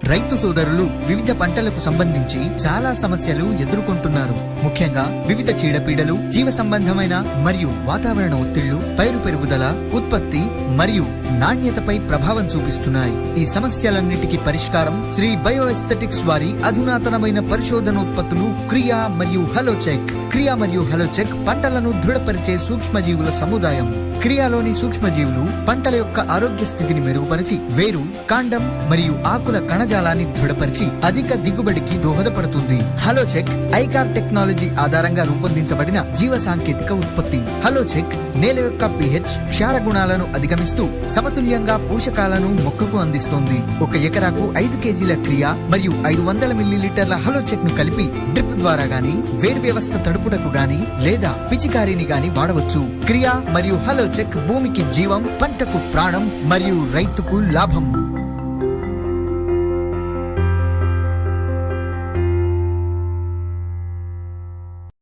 రైతు సోదరులు వివిధ పంటలకు సంబంధించి చాలా సమస్యలు ఎదుర్కొంటున్నారు. ముఖ్యంగా వివిధ చీడపీడలు, జీవ సంబంధమైన మరియు వాతావరణ ఒత్తిళ్లు పైరు పెరుగుదల, ఉత్పత్తి మరియు నాణ్యతపై ప్రభావం చూపిస్తున్నాయి. ఈ సమస్యలన్నిటికీ పరిష్కారం శ్రీ బయో ఎస్థెటిక్స్ వారి అధునాతనమైన పరిశోధనోత్పత్తులు క్రియా మరియు హలోచెక్. క్రియా మరియు హలోచెక్ పంటలను దృఢపరిచే సూక్ష్మజీవుల సముదాయం. క్రియాలోని సూక్ష్మజీవులు పంటల యొక్క ఆరోగ్య స్థితిని మెరుగుపరిచి వేరు, కాండం మరియు ఆకుల కణజాలాన్ని దృఢపరిచి అధిక దిగుబడికి దోహదపడుతుంది. హలోచెక్ ఐకార్ టెక్నాలజీ ఆధారంగా రూపొందించబడిన జీవ సాంకేతిక ఉత్పత్తి. హలోచెక్ నేల యొక్క pH, క్షార గుణాలను అధిగమిస్తూ సమతుల్యంగా పోషకాలను మొక్కకు అందిస్తోంది. 1 ఎకరాకు 5 కేజీల క్రియా మరియు 500 మిల్లీలీటర్ల హలోచెక్ ను కలిపి డ్రిప్ ద్వారా గాని, వేరు వ్యవస్థ తడుపుటకు గాని లేదా పిచికారిని గాని వాడవచ్చు. క్రియా మరియు హలోచెక్ భూమికి జీవం, పంటకు ప్రాణం మరియు రైతుకు లాభం.